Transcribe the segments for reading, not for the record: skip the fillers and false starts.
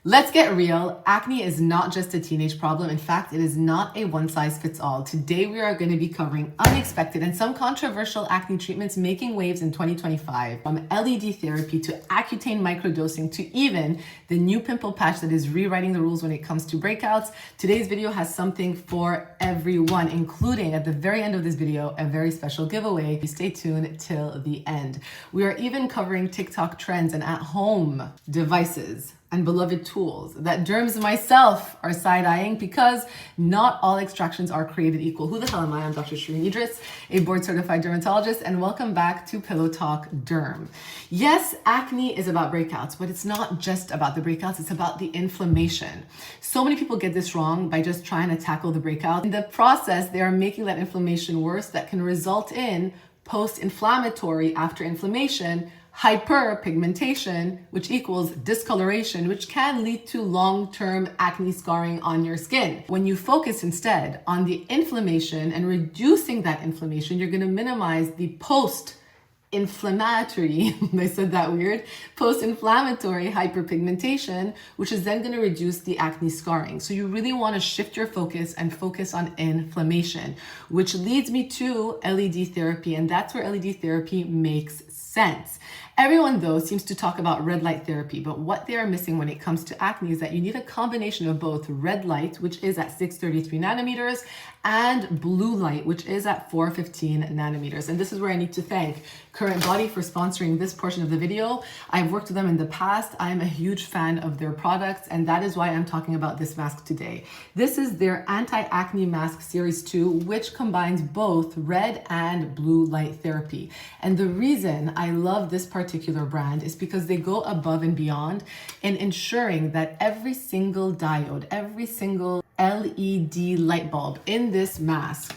Let's get real. Acne is not just a teenage problem. In fact, it is not a one-size-fits-all. Today, we are going to be covering unexpected and some controversial acne treatments making waves in 2025. From LED therapy to Accutane Microdosing to even the new pimple patch that is rewriting the rules when it comes to breakouts. Today's video has something for everyone, including at the very end of this video, a very special giveaway. Stay tuned till the end. We are even covering TikTok trends and at-home devices and beloved tools that derms myself are side-eyeing because not all extractions are created equal. Who the hell am I? I'm Dr. Shereene Idriss, a board-certified dermatologist, and welcome back to Pillow Talk Derm. Yes, acne is about breakouts, but it's not just about the breakouts, it's about the inflammation. So many people get this wrong by just trying to tackle the breakout. In the process, they are making that inflammation worse that can result in post-inflammatory after inflammation hyperpigmentation, which equals discoloration, which can lead to long-term acne scarring on your skin. When you focus instead on the inflammation and reducing that inflammation, you're going to minimize the post-inflammatory, I said that weird, post-inflammatory hyperpigmentation, which is then going to reduce the acne scarring. So you really want to shift your focus and focus on inflammation, which leads me to LED therapy, and that's where LED therapy makes sense. Everyone, though, seems to talk about red light therapy, but what they are missing when it comes to acne is that you need a combination of both red light, which is at 633 nanometers, and blue light, which is at 415 nanometers. And this is where I need to thank Current Body for sponsoring this portion of the video. I've worked with them in the past. I am a huge fan of their products, and that is why I'm talking about this mask today. This is their Anti-Acne Mask Series 2, which combines both red and blue light therapy. And the reason I love this particular brand is because they go above and beyond in ensuring that every single diode, every single LED light bulb in this mask,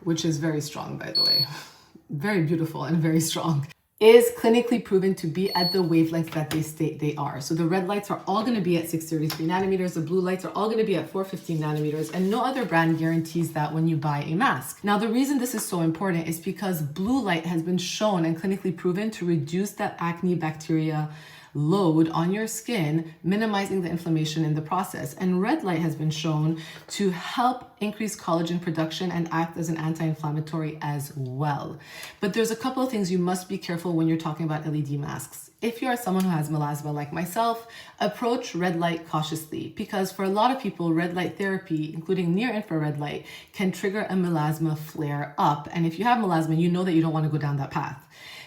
which is very strong, by the way, very beautiful and very strong, is clinically proven to be at the wavelengths that they state they are. So the red lights are all going to be at 633 nanometers, the blue lights are all going to be at 415 nanometers, and no other brand guarantees that when you buy a mask. Now, the reason this is so important is because blue light has been shown and clinically proven to reduce that acne bacteria load on your skin, minimizing the inflammation in the process. And red light has been shown to help increase collagen production and act as an anti-inflammatory as well. But there's a couple of things you must be careful when you're talking about LED masks. If you are someone who has melasma like myself, approach red light cautiously, because for a lot of people, red light therapy, including near infrared light, can trigger a melasma flare up. And if you have melasma, you know that you don't want to go down that path.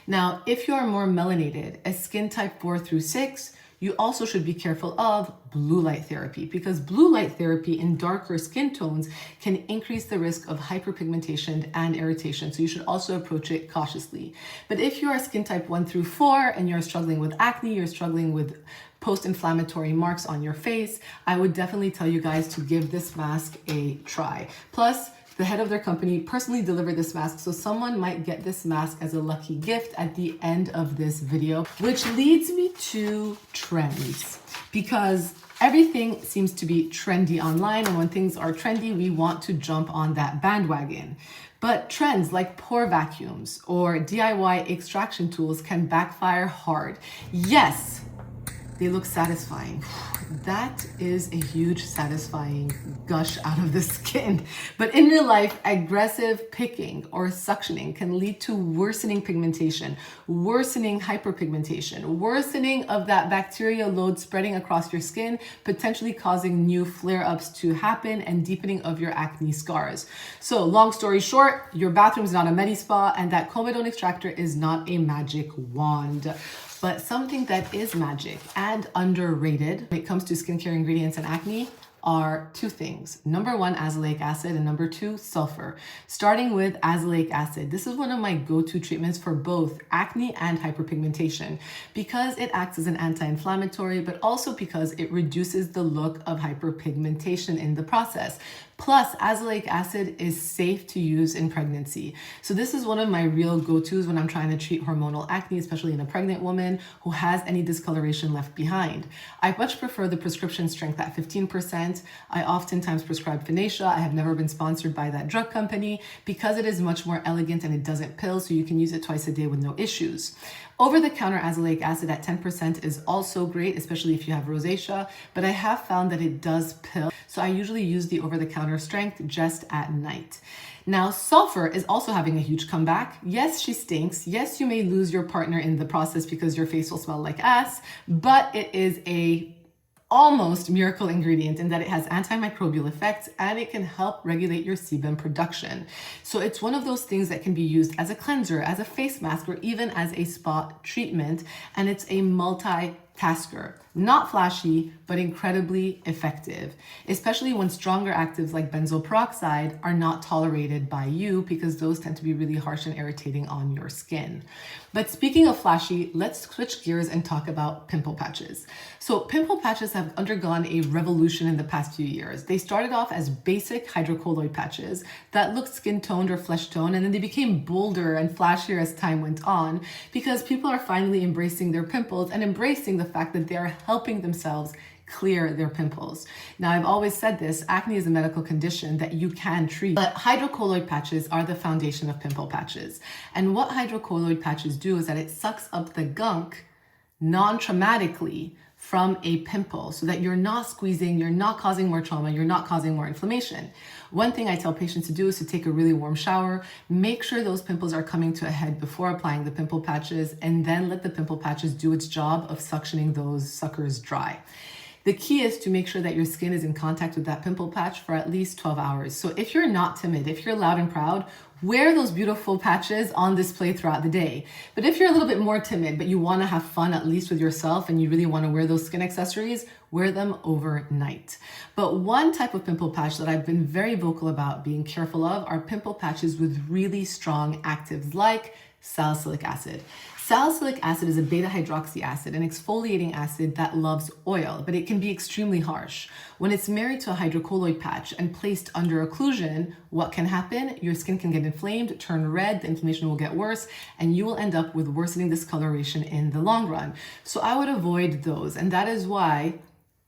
Now, if you are more melanated, a skin type 4 through 6, you also should be careful of blue light therapy, because blue light therapy in darker skin tones can increase the risk of hyperpigmentation and irritation. So you should also approach it cautiously. But if you are skin type 1 through 4 and you're struggling with acne, you're struggling with post-inflammatory marks on your face, I would definitely tell you guys to give this mask a try. Plus, the head of their company personally delivered this mask, so someone might get this mask as a lucky gift at the end of this video, which leads me to trends, because everything seems to be trendy online, and when things are trendy, we want to jump on that bandwagon. But trends like pore vacuums or DIY extraction tools can backfire hard. Yes, they look satisfying. That is a huge satisfying gush out of the skin. But in real life, aggressive picking or suctioning can lead to worsening pigmentation, worsening hyperpigmentation, worsening of that bacteria load spreading across your skin, potentially causing new flare-ups to happen and deepening of your acne scars. So long story short, your bathroom is not a medi-spa, and that comedone extractor is not a magic wand. But something that is magic and underrated when it comes to skincare ingredients and acne are two things. Number one, azelaic acid, and number two, sulfur. Starting with azelaic acid. This is one of my go-to treatments for both acne and hyperpigmentation because it acts as an anti-inflammatory, but also because it reduces the look of hyperpigmentation in the process. Plus, azelaic acid is safe to use in pregnancy. So this is one of my real go-tos when I'm trying to treat hormonal acne, especially in a pregnant woman who has any discoloration left behind. I much prefer the prescription strength at 15%. I oftentimes prescribe Finacea. I have never been sponsored by that drug company because it is much more elegant and it doesn't pill, so you can use it twice a day with no issues. Over-the-counter azelaic acid at 10% is also great, especially if you have rosacea, but I have found that it does pill. So I usually use the over-the-counter strength just at night. Now, sulfur is also having a huge comeback. Yes, she stinks. Yes, you may lose your partner in the process because your face will smell like ass, but it is a almost miracle ingredient in that it has antimicrobial effects and it can help regulate your sebum production. So it's one of those things that can be used as a cleanser, as a face mask, or even as a spot treatment. And it's a multitasker. Not flashy, but incredibly effective, especially when stronger actives like benzoyl peroxide are not tolerated by you because those tend to be really harsh and irritating on your skin. But speaking of flashy, let's switch gears and talk about pimple patches. So pimple patches have undergone a revolution in the past few years. They started off as basic hydrocolloid patches that looked skin toned or flesh toned, and then they became bolder and flashier as time went on because people are finally embracing their pimples and embracing the fact that they are helping themselves clear their pimples. Now, I've always said this, acne is a medical condition that you can treat, but hydrocolloid patches are the foundation of pimple patches. And what hydrocolloid patches do is that it sucks up the gunk non-traumatically from a pimple so that you're not squeezing, you're not causing more trauma, you're not causing more inflammation. One thing I tell patients to do is to take a really warm shower, make sure those pimples are coming to a head before applying the pimple patches, and then let the pimple patches do its job of suctioning those suckers dry. The key is to make sure that your skin is in contact with that pimple patch for at least 12 hours. So if you're not timid, if you're loud and proud, wear those beautiful patches on display throughout the day. But if you're a little bit more timid, but you want to have fun at least with yourself and you really want to wear those skin accessories, wear them overnight. But one type of pimple patch that I've been very vocal about being careful of are pimple patches with really strong actives like salicylic acid. Salicylic acid is a beta hydroxy acid, an exfoliating acid that loves oil, but it can be extremely harsh. When it's married to a hydrocolloid patch and placed under occlusion, what can happen? Your skin can get inflamed, turn red, the inflammation will get worse, and you will end up with worsening discoloration in the long run. So I would avoid those, and that is why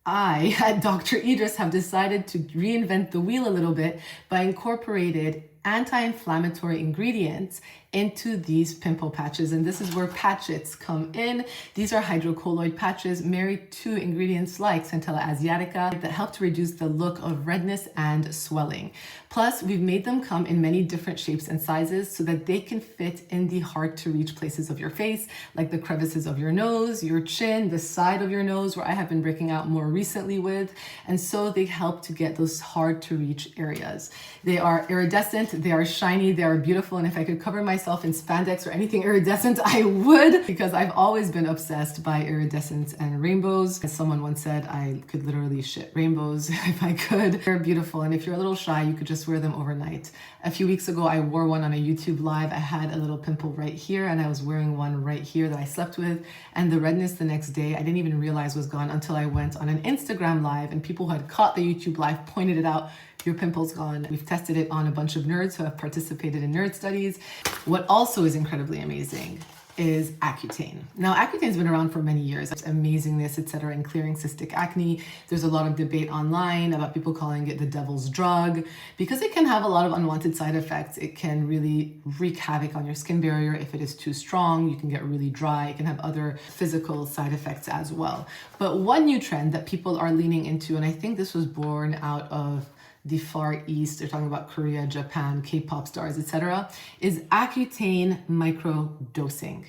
I, at Dr. Idriss, have decided to reinvent the wheel a little bit by incorporated anti-inflammatory ingredients into these pimple patches. And this is where patchets come in. These are hydrocolloid patches married to ingredients like Centella asiatica that help to reduce the look of redness and swelling. Plus, we've made them come in many different shapes and sizes so that they can fit in the hard to reach places of your face, like the crevices of your nose, your chin, the side of your nose, where I have been breaking out more recently with. And so they help to get those hard to reach areas. They are iridescent, they are shiny, they are beautiful. And if I could cover myself in spandex or anything iridescent, I would, because I've always been obsessed by iridescence and rainbows. As someone once said, I could literally shit rainbows if I could. They're beautiful, and if you're a little shy, you could just wear them overnight. A few weeks ago, I wore one on a YouTube live. I had a little pimple right here, and I was wearing one right here that I slept with, and the redness the next day, I didn't even realize was gone until I went on an Instagram live, and people who had caught the YouTube live pointed it out. Your pimple's gone. We've tested it on a bunch of nerds who have participated in nerd studies. What also is incredibly amazing is Accutane. Now, Accutane's been around for many years. It's amazingness, etc., in clearing cystic acne. There's a lot of debate online about people calling it the devil's drug because it can have a lot of unwanted side effects. It can really wreak havoc on your skin barrier. If it is too strong, you can get really dry. It can have other physical side effects as well. But one new trend that people are leaning into, and I think this was born out of the Far East, they're talking about Korea, Japan, K-pop stars, etc., is Accutane Microdosing.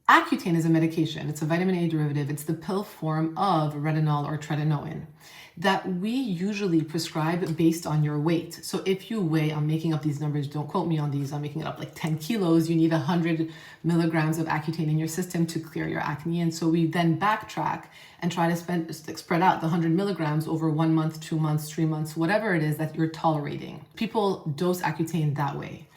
Accutane is a medication. It's a vitamin A derivative. It's the pill form of retinol or tretinoin that we usually prescribe based on your weight. So if you weigh, I'm making up these numbers, don't quote me on these, I'm making it up like 10 kilos, you need 100 milligrams of Accutane in your system to clear your acne. And so we then backtrack and try to spread out the 100 milligrams over 1 month, 2 months, 3 months, whatever it is that you're tolerating. People dose Accutane that way.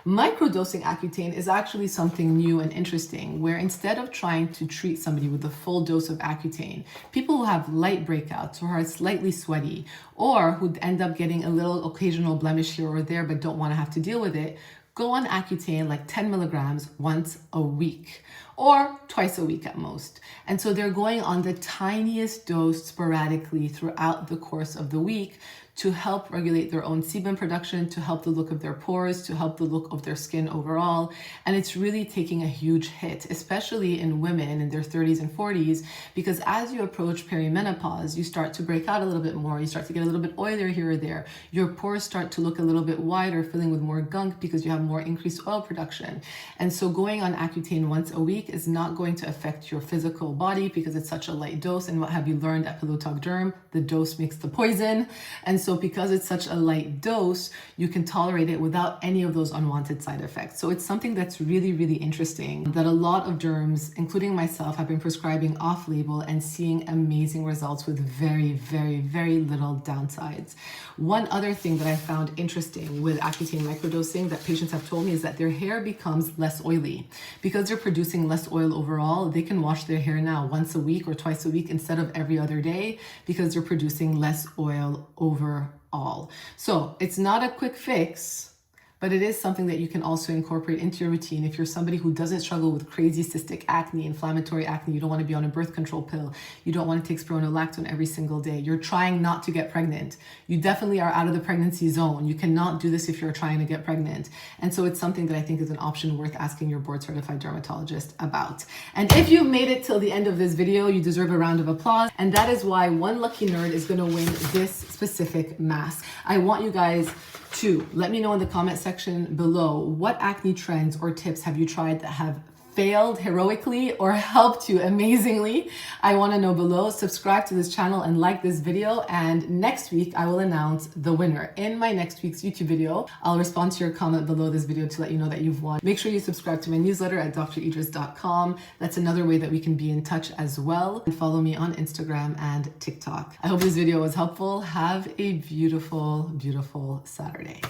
Microdosing Accutane is actually something new and interesting, where instead of trying to treat somebody with a full dose of Accutane, people who have light breakouts or are slightly sweaty or who end up getting a little occasional blemish here or there but don't want to have to deal with it, go on Accutane like 10 milligrams once a week. or twice a week at most. And so they're going on the tiniest dose sporadically throughout the course of the week to help regulate their own sebum production, to help the look of their pores, to help the look of their skin overall. And it's really taking a huge hit, especially in women in their 30s and 40s, because as you approach perimenopause, you start to break out a little bit more, you start to get a little bit oilier here or there, your pores start to look a little bit wider, filling with more gunk because you have more increased oil production. And so going on Accutane once a week is not going to affect your physical body because it's such a light dose. And what have you learned at Pillow Talk Derm? The dose makes the poison. And so because it's such a light dose, you can tolerate it without any of those unwanted side effects. So it's something that's really, really interesting that a lot of derms, including myself, have been prescribing off-label and seeing amazing results with very, very, very little downsides. One other thing that I found interesting with Accutane microdosing that patients have told me is that their hair becomes less oily. Because they're producing less oil overall, they can wash their hair now once a week or twice a week instead of every other day because they're producing less oil overall. So it's not a quick fix, but it is something that you can also incorporate into your routine. If you're somebody who doesn't struggle with crazy cystic acne, inflammatory acne, you don't want to be on a birth control pill, you don't want to take spironolactone every single day, you're trying not to get pregnant, you definitely are out of the pregnancy zone. You cannot do this if you're trying to get pregnant. And so it's something that I think is an option worth asking your board certified dermatologist about. And if you've made it till the end of this video, you deserve a round of applause. And that is why one lucky nerd is going to win this specific mask. I want you guys to let me know in the comment section below what acne trends or tips have you tried that have failed heroically or helped you amazingly. I want to know below. Subscribe to this channel and like this video. And next week, I will announce the winner. In my next week's YouTube video, I'll respond to your comment below this video to let you know that you've won. Make sure you subscribe to my newsletter at dridriss.com. That's another way that we can be in touch as well. And follow me on Instagram and TikTok. I hope this video was helpful. Have a beautiful, beautiful Saturday.